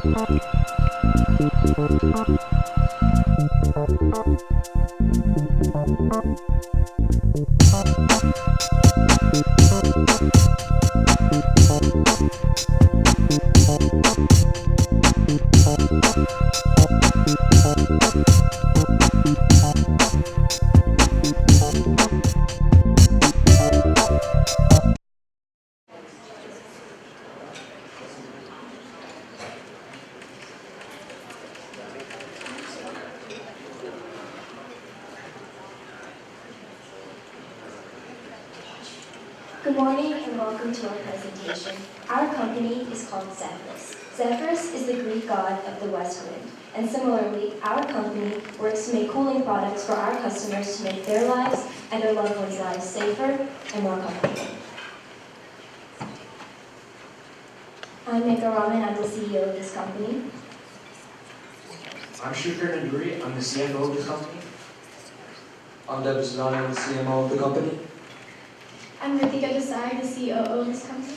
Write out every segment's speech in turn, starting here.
Good morning and welcome to our presentation. Our company is called Zephyrus. Zephyrus is the Greek god of the west wind, and similarly, our company works to make cooling products for our customers to make their lives and their loved ones' lives safer and more comfortable. I'm Mika Raman, I'm the CEO of this company. I'm Shukar Nanduri, I'm the CFO of the company. I'm Devis Nani, I'm the CMO of the company. I'm Ritika Desai, the COO of this company.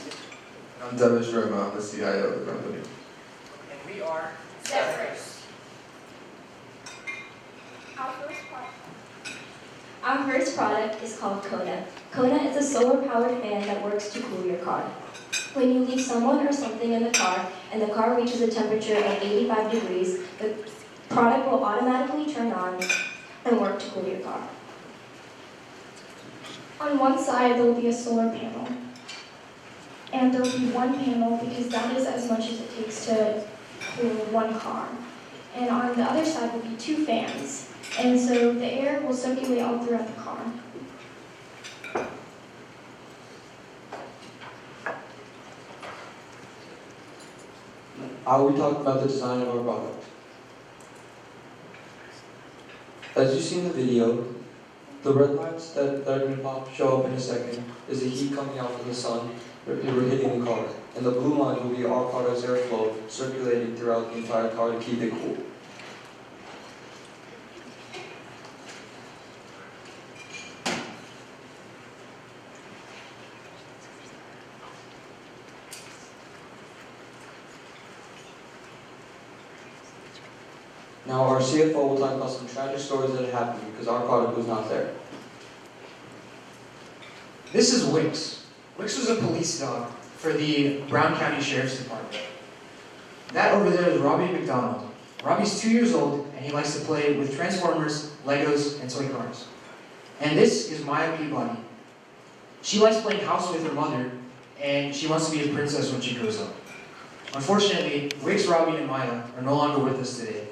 I'm Devis Sharma, I'm the CIO of the company. And we are Zephyrus. Our first product is called Kona. Kona is a solar-powered fan that works to cool your car. When you leave someone or something in the car and the car reaches a temperature of 85 degrees, the product will automatically turn on and work to cool your car. On one side, there will be a solar panel. And there will be one panel because that is as much as it takes to cool one car. And on the other side will be two fans. And so the air will circulate all throughout the car. I will be talking about the design of our product. As you see in the video, the red lights that are going to show up in a second is the heat coming out from the sun hitting the car. And the blue line will be our product's airflow circulating throughout the entire car to keep it cool. Now our CFO will talk about some tragic stories that happened because our product was not there. This is Wix. Wix was a police dog for the Brown County Sheriff's Department. That over there is Robbie McDonald. Robbie's 2 years old and he likes to play with Transformers, Legos, and toy cars. And this is Maya Peabody. She likes playing house with her mother and she wants to be a princess when she grows up. Unfortunately, Wix, Robbie, and Maya are no longer with us today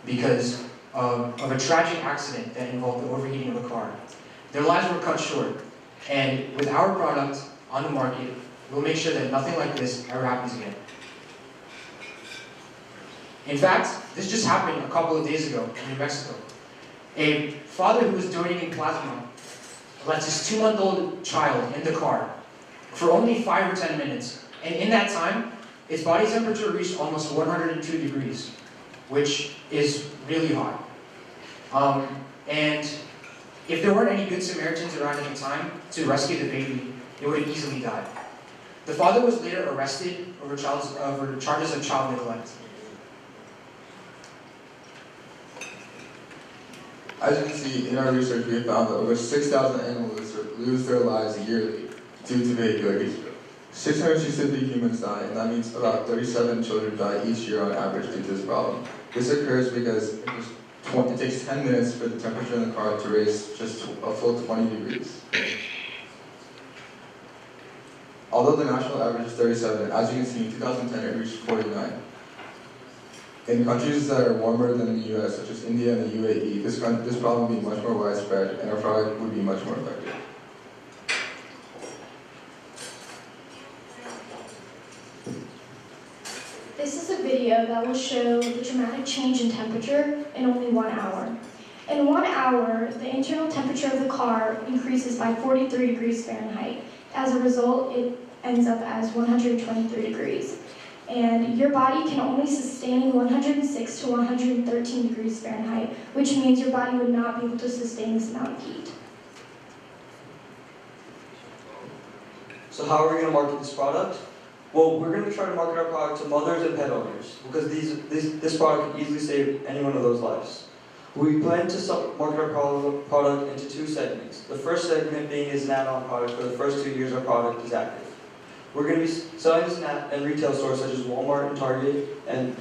because of a tragic accident that involved the overheating of a car. Their lives were cut short, and with our product on the market, we'll make sure that nothing like this ever happens again. In fact, this just happened a couple of days ago in New Mexico. A father who was donating plasma left his 2-month-old child in the car for only 5 or 10 minutes, and in that time, its body temperature reached almost 102 degrees. Which is really hot. And if there weren't any good Samaritans around at the time to rescue the baby, it would have easily died. The father was later arrested over charges of child neglect. As you can see, in our research, we have found that over 6,000 animals lose their lives yearly due to behavioral heat stroke. 663 humans die, and that means about 37 children die each year on average due to this problem. This occurs because it takes 10 minutes for the temperature in the car to raise just a full 20 degrees. Although the national average is 37, as you can see, in 2010 it reached 49. In countries that are warmer than the US, such as India and the UAE, this problem would be much more widespread, and our product would be much more effective. This is a video that will show the dramatic change in temperature in only 1 hour. In 1 hour, the internal temperature of the car increases by 43 degrees Fahrenheit. As a result, it ends up as 123 degrees. And your body can only sustain 106 to 113 degrees Fahrenheit, which means your body would not be able to sustain this amount of heat. So how are we going to market this product? Well, we're going to try to market our product to mothers and pet owners because this product can easily save any one of those lives. We plan to market our product into 2 segments. The first segment being is an add-on product for the first 2 years our product is active. We're going to be selling this in retail stores such as Walmart and Target, and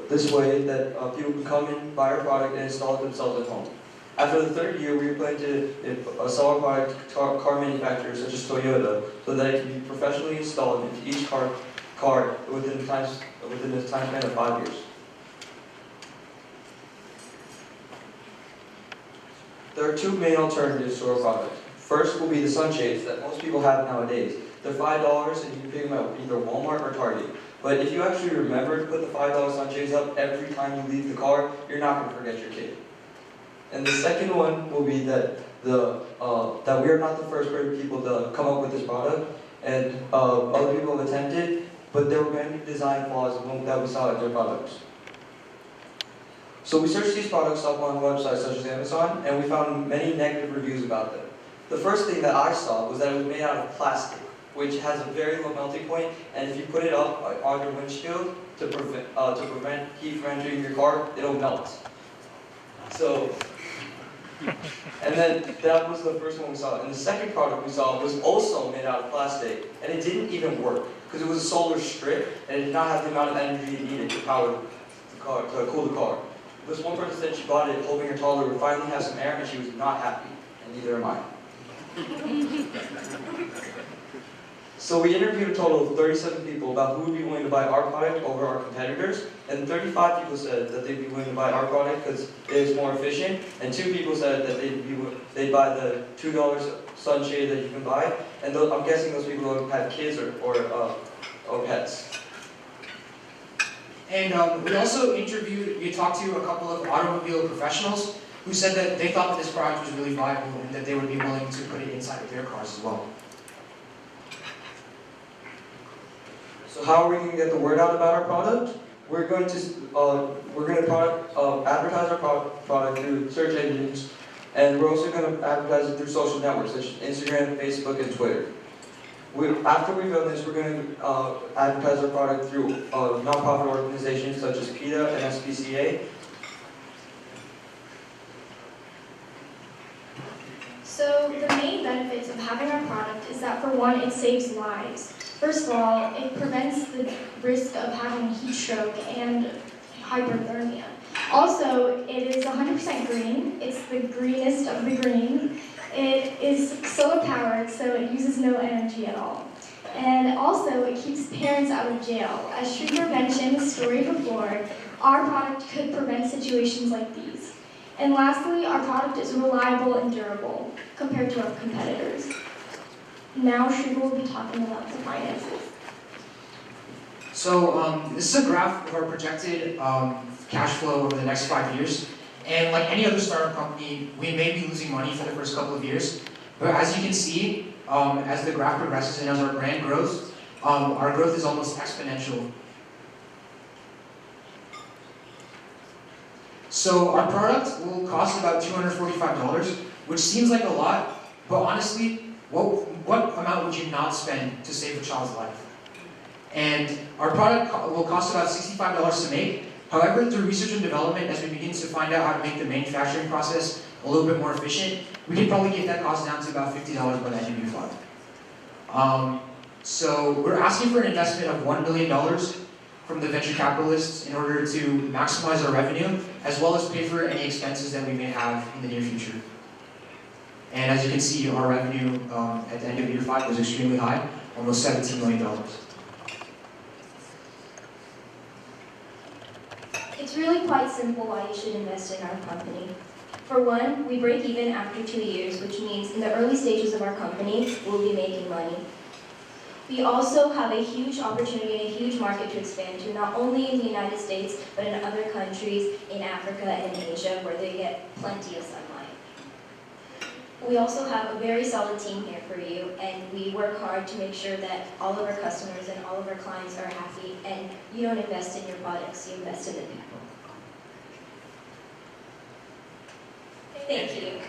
this way that people can come in, buy our product, and install it themselves at home. After the 3rd year, we plan to sell our product to car manufacturers such as Toyota, so that it can be professionally installed into each car within the time span of 5 years. There are 2 main alternatives to our product. First will be the sunshades that most people have nowadays. They're $5 and you can pick them up either Walmart or Target. But if you actually remember to put the $5 sunshades up every time you leave the car, you're not going to forget your kid. And the second one will be that that we are not the first people to come up with this product, and other people have attempted, but there were many design flaws that we saw in their products. So we searched these products up on websites such as Amazon, and we found many negative reviews about them. The first thing that I saw was that it was made out of plastic, which has a very low melting point, and if you put it up on your windshield to prevent heat from entering your car, it'll melt. So, and then that was the first one we saw. And the second product we saw was also made out of plastic, and it didn't even work because it was a solar strip, and it did not have the amount of energy it needed to power the car, to cool the car. This one person said she bought it hoping her toddler would finally have some air, and she was not happy, and neither am I. So we interviewed a total of 37 people about who would be willing to buy our product over our competitors, and 35 people said that they'd be willing to buy our product because it is more efficient, and 2 people said that they'd buy the $2 sunshade that you can buy, and I'm guessing those people have kids or pets. And we also talked to a couple of automobile professionals who said that they thought that this product was really viable and that they would be willing to put it inside of their cars as well. So how are we going to get the word out about our product? We're going to advertise our product through search engines, and we're also going to advertise it through social networks such as Instagram, Facebook, and Twitter. After we've done this, we're going to advertise our product through nonprofit organizations such as PETA and SPCA. So the main benefits of having our product is that, for one, it saves lives. First of all, it prevents the risk of having heat stroke and hyperthermia. Also, it is 100% green. It's the greenest of the green. It is solar powered, so it uses no energy at all. And also, it keeps parents out of jail. As Shrieker mentioned the story before, our product could prevent situations like these. And lastly, our product is reliable and durable compared to our competitors. Now Shrieker will be talking about the finances. So this is a graph of our projected cash flow over the next 5 years. And like any other startup company, we may be losing money for the first couple of years. But as you can see, as the graph progresses and as our brand grows, our growth is almost exponential. So our product will cost about $245, which seems like a lot, but honestly, what amount would you not spend to save a child's life? And our product will cost about $65 to make. However, through research and development, as we begin to find out how to make the manufacturing process a little bit more efficient, we can probably get that cost down to about $50 by the end of year 5. So we're asking for an investment of $1 billion from the venture capitalists in order to maximize our revenue, as well as pay for any expenses that we may have in the near future. And as you can see, our revenue at the end of year 5 was extremely high, almost $17 million. It's really quite simple why you should invest in our company. For one, we break even after 2 years, which means in the early stages of our company, we'll be making money. We also have a huge opportunity and a huge market to expand to, not only in the United States, but in other countries in Africa and in Asia, where they get plenty of sunlight. We also have a very solid team here for you, and we work hard to make sure that all of our customers and all of our clients are happy, and you don't invest in your products, you invest in the people. Thank you.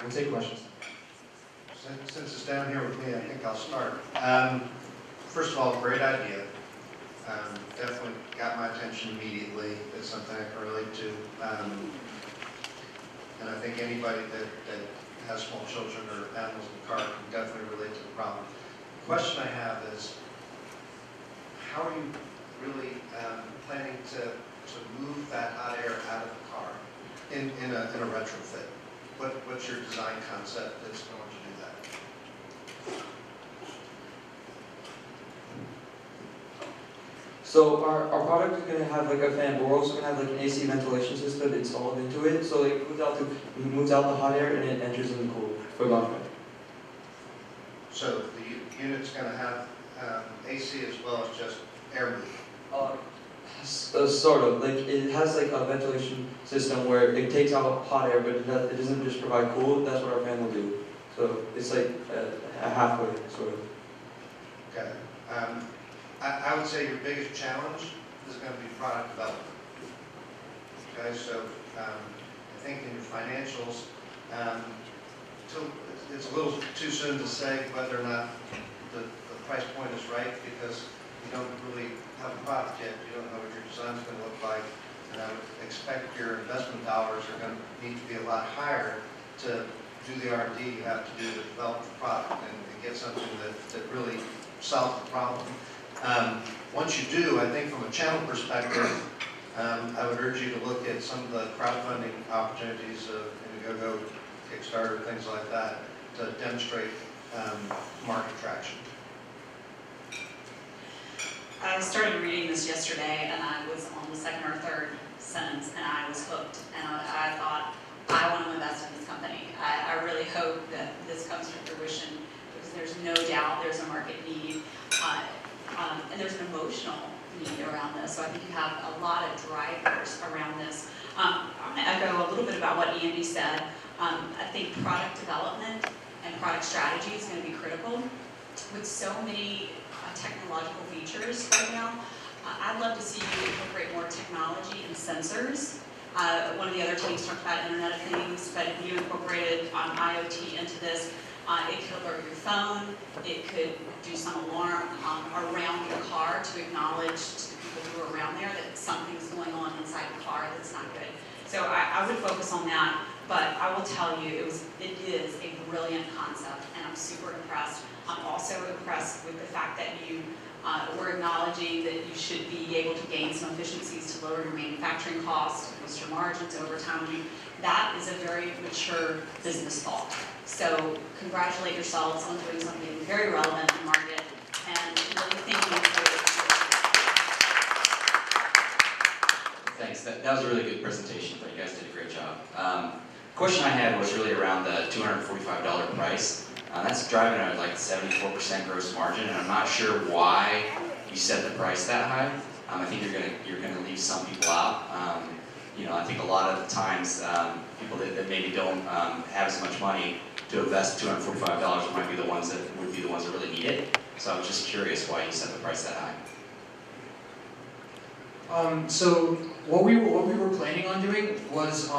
We'll take questions. Since it's down here with me, I think I'll start. First of all, great idea. Definitely got my attention immediately. It's something I can relate to. And I think anybody that has small children or animals in the car can definitely relate to the problem. The question I have is, how are you really planning to move that hot air out of the car in a retrofit? What's your design concept that's going to do that? So our product is going to have like a fan, but we're also going to have like an AC ventilation system installed into it. So it moves out the hot air and it enters in the cool for long term. So the unit's going to have AC as well as just air movement? Sort of. Like it has like a ventilation system where it takes out hot air, but it doesn't just provide cool. That's what our fan will do. So it's like a halfway sort of. Okay. I would say your biggest challenge is going to be product development. Okay, so I think in your financials, it's a little too soon to say whether or not the price point is right because you don't really have a product yet. You don't know what your design's going to look like. And I would expect your investment dollars are going to need to be a lot higher to do the R&D you have to do to develop the product and get something that really solves the problem. Once you do, I think from a channel perspective, I would urge you to look at some of the crowdfunding opportunities of Indiegogo, Kickstarter, things like that, to demonstrate market traction. I started reading this yesterday, and I was on the second or third sentence, and I was hooked. And I thought, I want to invest in this company. I really hope that this comes to fruition because there's no doubt there's a market need. And there's an emotional need around this. So I think you have a lot of drivers around this. I'm going to echo a little bit about what Andy said. I think product development and product strategy is going to be critical. With so many technological features right now, I'd love to see you incorporate more technology and sensors. One of the other teams talked about Internet of Things, but if you incorporated IoT into this, it could alert your phone, it could do some alarm around your car to acknowledge to the people who are around there that something's going on inside the car that's not good. So I would focus on that, but I will tell you, it is a brilliant concept, and I'm super impressed. I'm also impressed with the fact that you were acknowledging that you should be able to gain some efficiencies to lower your manufacturing costs, boost your margins over time. That is a very mature business thought. So congratulate yourselves on doing something very relevant in the market and really thinking through. Thanks. That was a really good presentation. But you guys did a great job. Question I had was really around the $245 price. That's driving at like 74% gross margin, and I'm not sure why you set the price that high. I think you're gonna leave some people out. I think a lot of the times people that maybe don't have as much money to invest $245 might be the ones that would be the ones that really need it. So I was just curious why you set the price that high. So what we were planning on doing was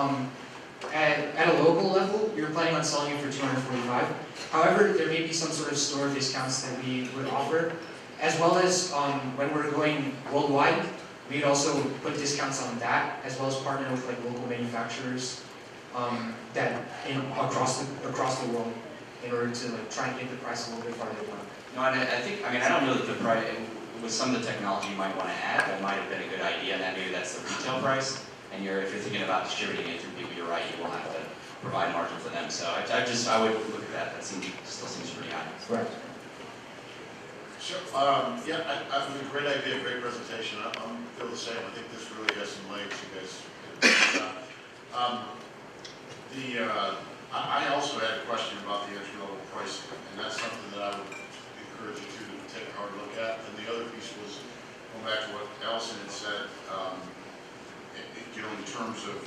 at a local level, we were planning on selling it for $245. However, there may be some sort of store discounts that we would offer, as well as when we're going worldwide, we'd also put discounts on that, as well as partner with like local manufacturers across the world in order to like try and get the price a little bit farther down. No, and I don't know that the price, with some of the technology you might want to add, that might have been a good idea, and that maybe that's the retail price. And if you're thinking about distributing it through people, you're right, you will have to provide margin for them. So I would look at that. That still seems pretty high. Right. Sure. Yeah, I think a great idea, great presentation. I feel the same. I think this really has some legs. You guys did a good job. I also had a question about the entry-level pricing, and that's something that I would encourage you to take a hard look at. And the other piece was going back to what Allison had said. In terms of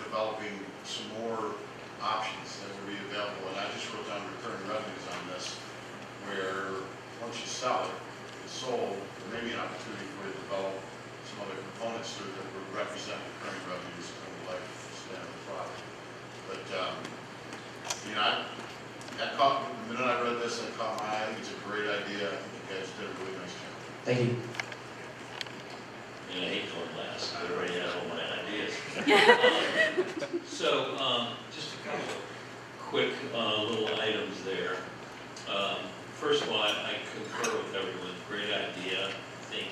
developing some more options that will be available. And I just wrote down recurring revenues on this, where once you sell it, it's sold, there may be an opportunity for you to develop some other components to it that would represent recurring revenues over the lifespan of the product. one last. I already had all my ideas. Just a couple of quick little items there. First of all, I concur with everyone. Great idea. I think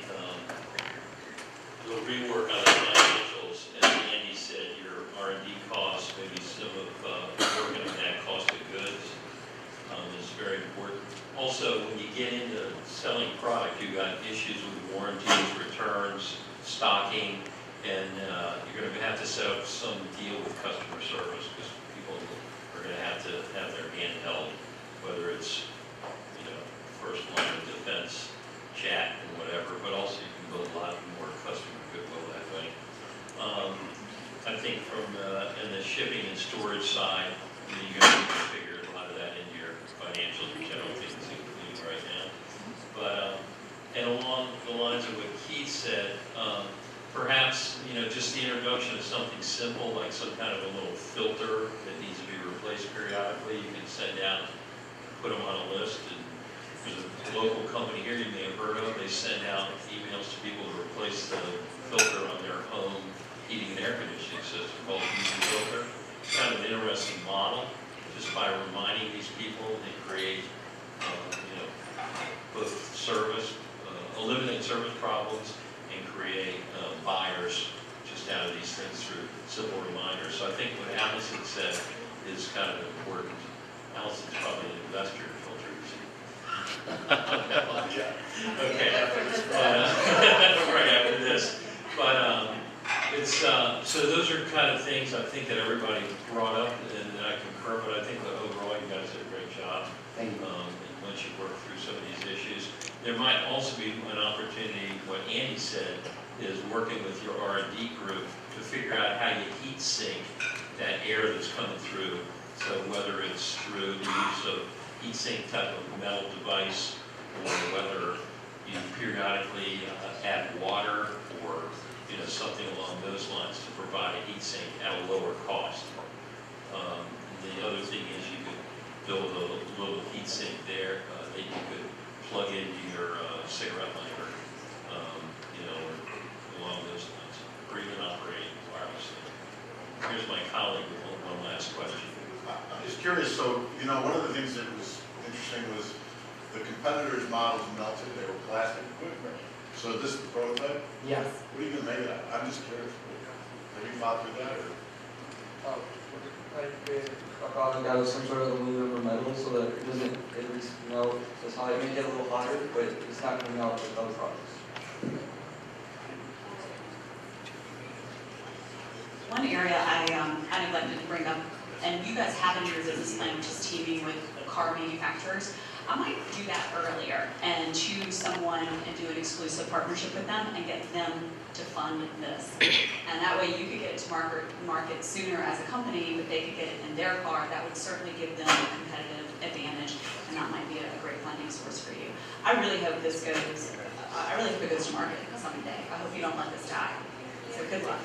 the rework on the financials, as Andy said, your R&D costs, maybe some of working on that cost of goods is very important. Also, when you get into selling product, you've got issues with warranties, returns, stocking, and you're going to have to set up some deal with customer service because people are going to have their hand held, whether it's first line of defense, chat, and whatever, but also you can build a lot more customer goodwill that way. I think from in the shipping and storage side, you guys need to figure a lot of that into your financials, which I don't think is included right now. But and along the lines of what Keith said, perhaps just the introduction of something simple like some kind of a little filter that needs to be replaced periodically. You can send out, put them on a list, and there's a local company here you may have heard of. They send out emails to people to replace the filter on their home heating and air conditioning system called Easy Filter. Kind of an interesting model. Just by reminding these people, they create both service, eliminate service problems, and create buyers just out of these things through simple reminders. So I think what Allison said is kind of important. Allison's probably an investor in filters. Okay. Right after this. But it's so those are kind of things I think that everybody brought up, and I concur. But I think that overall you guys did a great job. Thank you. And once you work through some of these issues, there might also be an opportunity. What Andy said is working with your R&D group to figure out how you heat sink that air that's coming through. So whether it's through the use of heat sink type of metal device, or whether you periodically add water, or something along those lines to provide a heat sink at a lower cost. The other thing is you could build a little heat sink there that you could plug into your cigarette lighter, or along those lines, or even operating wirelessly. Here's my colleague with one last question. I'm just curious, so, one of the things that was interesting was the competitors' models melted, they were plastic. So this is the prototype? Yes. What are you going to make of that? I'm just curious. Have you thought through that, or? A product out of some sort of aluminum or metal so that it doesn't at least melt as hot. It may get a little hotter, but it's not going to melt like other products. One area I neglected to bring up, and you guys have in your business plan, which is teaming with car manufacturers. I might do that earlier and choose someone and do an exclusive partnership with them and get them to fund this. And that way you could get it to market sooner as a company, but they could get it in their car. That would certainly give them a competitive advantage, and that might be a great funding source for you. I really hope this goes, I really hope it goes to market someday. I hope you don't let this die. So good luck.